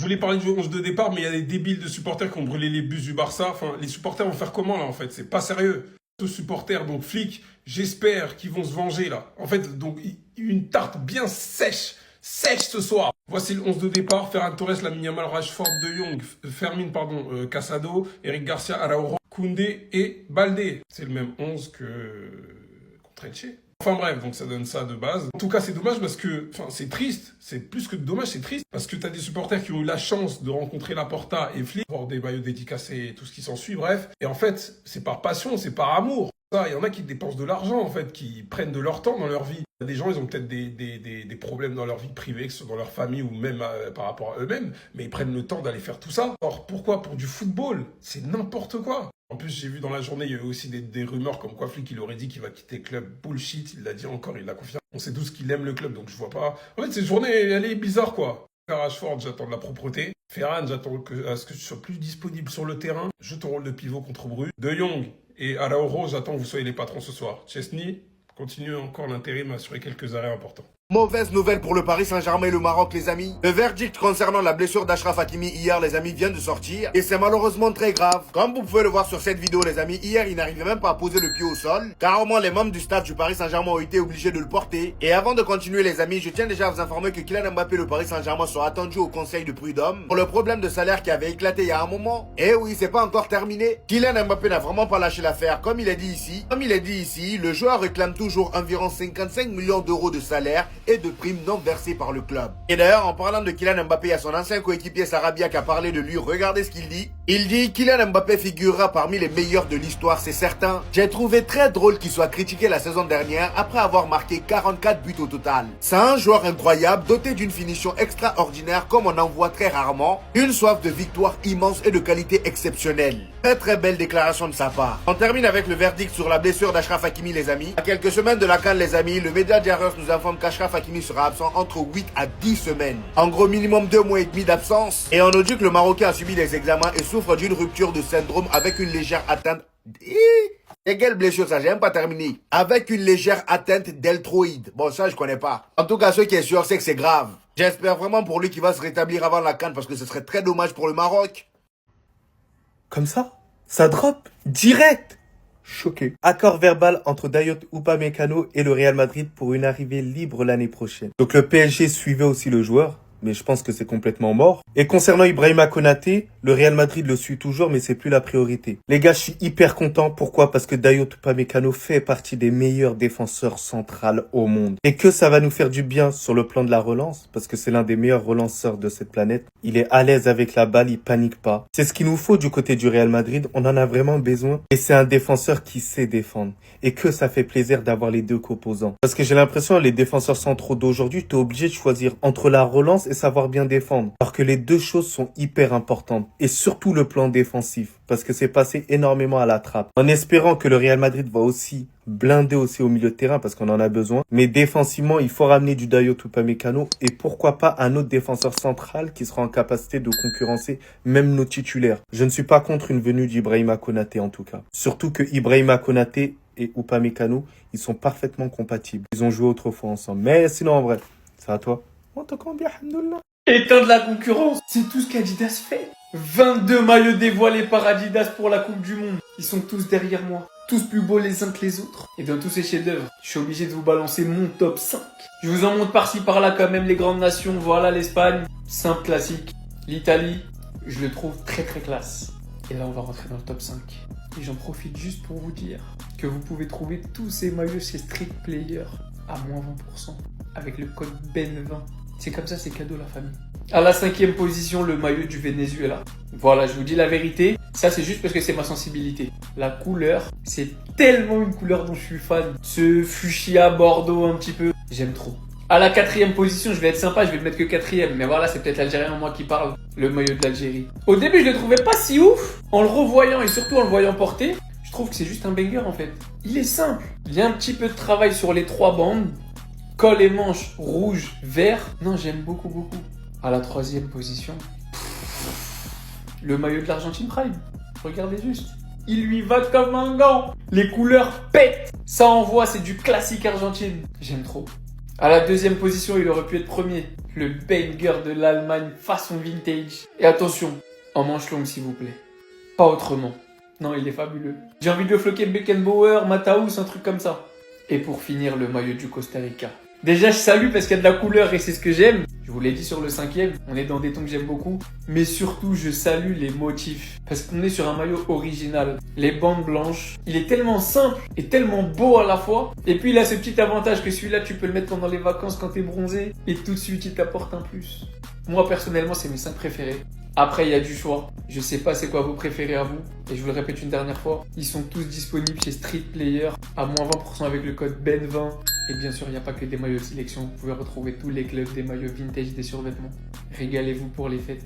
Je voulais parler du 11 de départ, mais il y a des débiles de supporters qui ont brûlé les bus du Barça. Enfin, les supporters vont faire comment là en fait? C'est pas sérieux. Tous supporters, donc flics, j'espère qu'ils vont se venger là. En fait, donc une tarte bien sèche ce soir. Voici le 11 de départ. Ferran Torres, Lamine Yamal, Rashford, De Jong, Fermin, Casado, Eric Garcia, Araujo, Koundé et Baldé. C'est le même 11 que contre Elche. Enfin bref, donc ça donne ça de base. En tout cas, c'est dommage parce que, enfin, c'est triste. C'est plus que dommage, c'est triste. Parce que t'as des supporters qui ont eu la chance de rencontrer Laporta et Flick, avoir des maillots dédicacés et tout ce qui s'ensuit, bref. Et en fait, c'est par passion, c'est par amour. Ça, il y en a qui dépensent de l'argent, en fait, qui prennent de leur temps dans leur vie. Il y a des gens, ils ont peut-être des problèmes dans leur vie privée, que ce soit dans leur famille ou même par rapport à eux-mêmes, mais ils prennent le temps d'aller faire tout ça. Alors pourquoi? Pour du football. C'est n'importe quoi. En plus, j'ai vu dans la journée, il y a eu aussi des rumeurs comme quoi Flick, il aurait dit qu'il va quitter le club. Bullshit, il l'a dit encore, il l'a confirmé. On sait tous qu'il aime le club, donc je vois pas. En fait, cette journée, elle est bizarre, quoi. Rashford, j'attends de la propreté. Ferran, j'attends à ce que tu sois plus disponible sur le terrain. Joue ton rôle de pivot contre Bru. De Jong et Araujo, j'attends que vous soyez les patrons ce soir. Chesney, continue encore l'intérim à assurer quelques arrêts importants. Mauvaise nouvelle pour le Paris Saint-Germain et le Maroc, les amis. Le verdict concernant la blessure d'Achraf Hakimi hier, les amis, vient de sortir. Et c'est malheureusement très grave. Comme vous pouvez le voir sur cette vidéo, les amis, hier, il n'arrivait même pas à poser le pied au sol. Carrément, les membres du staff du Paris Saint-Germain ont été obligés de le porter. Et avant de continuer, les amis, je tiens déjà à vous informer que Kylian Mbappé, le Paris Saint-Germain, sera attendu au conseil de prud'homme pour le problème de salaire qui avait éclaté il y a un moment. Et oui, c'est pas encore terminé. Kylian Mbappé n'a vraiment pas lâché l'affaire, comme il est dit ici. Le joueur réclame toujours environ 55 millions d'euros de salaire et de primes non versé par le club. Et d'ailleurs, en parlant de Kylian Mbappé, il y a son ancien coéquipier Sarabia qui a parlé de lui. Regardez ce qu'il dit. Il dit: Kylian Mbappé figurera parmi les meilleurs de l'histoire, c'est certain. J'ai trouvé très drôle qu'il soit critiqué la saison dernière après avoir marqué 44 buts au total. C'est un joueur incroyable, doté d'une finition extraordinaire comme on en voit très rarement, une soif de victoire immense et de qualité exceptionnelle. Très belle déclaration de sa part. On termine avec le verdict sur la blessure d'Achraf Hakimi, les amis. À quelques semaines de la CAN, les amis, le média Diarra nous informe qu'Achraf Hakimi sera absent entre 8 à 10 semaines. En gros, minimum 2 mois et demi d'absence. Et on nous dit que le Marocain a subi des examens et souffre d'une rupture de syndrome avec une légère atteinte. Et quelle blessure ça? J'ai même pas terminé. Avec une légère atteinte deltoïde. Bon, ça, je connais pas. En tout cas, ce qui est sûr, c'est que c'est grave. J'espère vraiment pour lui qu'il va se rétablir avant la CAN parce que ce serait très dommage pour le Maroc. Comme ça drop, direct. Choqué. Accord verbal entre Dayot Upamecano et le Real Madrid pour une arrivée libre l'année prochaine. Donc le PSG suivait aussi le joueur, mais je pense que c'est complètement mort. Et concernant Ibrahima Konaté, le Real Madrid le suit toujours, mais c'est plus la priorité. Les gars, je suis hyper content. Pourquoi? Parce que Dayot Upamecano fait partie des meilleurs défenseurs centrales au monde. Et que ça va nous faire du bien sur le plan de la relance, parce que c'est l'un des meilleurs relanceurs de cette planète. Il est à l'aise avec la balle, il panique pas. C'est ce qu'il nous faut du côté du Real Madrid. On en a vraiment besoin. Et c'est un défenseur qui sait défendre. Et que ça fait plaisir d'avoir les deux composants. Parce que j'ai l'impression, les défenseurs centraux d'aujourd'hui, t'es obligé de choisir entre la relance et savoir bien défendre. Alors que les deux choses sont hyper importantes. Et surtout le plan défensif. Parce que c'est passé énormément à la trappe. En espérant que le Real Madrid va aussi blinder aussi au milieu de terrain parce qu'on en a besoin. Mais défensivement, il faut ramener du Dayot Upamecano. Et pourquoi pas un autre défenseur central qui sera en capacité de concurrencer même nos titulaires. Je ne suis pas contre une venue d'Ibrahima Konaté en tout cas. Surtout que Ibrahima Konaté et Upamecano, ils sont parfaitement compatibles. Ils ont joué autrefois ensemble. Mais sinon en vrai, c'est à toi. On te compte bien, alhamdoulilah. Éteindre la concurrence, c'est tout ce qu'Adidas fait. 22 maillots dévoilés par Adidas pour la Coupe du Monde. Ils sont tous derrière moi, tous plus beaux les uns que les autres. Et dans tous ces chefs-d'œuvre, je suis obligé de vous balancer mon top 5. Je vous en montre par-ci par-là quand même les grandes nations. Voilà l'Espagne, simple classique. L'Italie, je le trouve très classe. Et là on va rentrer dans le top 5. Et j'en profite juste pour vous dire que vous pouvez trouver tous ces maillots chez Street Player à moins 20% avec le code BEN20. C'est comme ça, c'est cadeau la famille. À la 5e position, le maillot du Venezuela. Voilà, je vous dis la vérité. Ça, c'est juste parce que c'est ma sensibilité. La couleur, c'est tellement une couleur dont je suis fan. Ce fuchsia bordeaux un petit peu, j'aime trop. À la 4e position, je vais être sympa, je vais le mettre que 4e. Mais voilà, c'est peut-être l'Algérien en moi qui parle. Le maillot de l'Algérie. Au début, je le trouvais pas si ouf. En le revoyant et surtout en le voyant porter, je trouve que c'est juste un banger en fait. Il est simple. Il y a un petit peu de travail sur les 3 bandes. Col et manches rouge, vert. Non, j'aime beaucoup. À la 3e position, le maillot de l'Argentine Prime. Regardez juste. Il lui va comme un gant. Les couleurs pètent. Ça envoie, c'est du classique Argentine. J'aime trop. À la 2e position, il aurait pu être premier. Le banger de l'Allemagne façon vintage. Et attention, en manche longue s'il vous plaît. Pas autrement. Non, il est fabuleux. J'ai envie de le floquer Beckenbauer, Mataus, un truc comme ça. Et pour finir, le maillot du Costa Rica. Déjà, je salue parce qu'il y a de la couleur et c'est ce que j'aime. Je vous l'ai dit sur le 5e, on est dans des tons que j'aime beaucoup. Mais surtout, je salue les motifs. Parce qu'on est sur un maillot original. Les bandes blanches. Il est tellement simple et tellement beau à la fois. Et puis, il a ce petit avantage que celui-là, tu peux le mettre pendant les vacances quand t'es bronzé. Et tout de suite, il t'apporte un plus. Moi, personnellement, c'est mes 5 préférés. Après, il y a du choix. Je sais pas c'est quoi vos préférés à vous. Et je vous le répète une dernière fois, ils sont tous disponibles chez Street Player à moins 20% avec le code BEN20. Et bien sûr, il n'y a pas que des maillots de sélection. Vous pouvez retrouver tous les clubs des maillots vintage des survêtements. Régalez-vous pour les fêtes.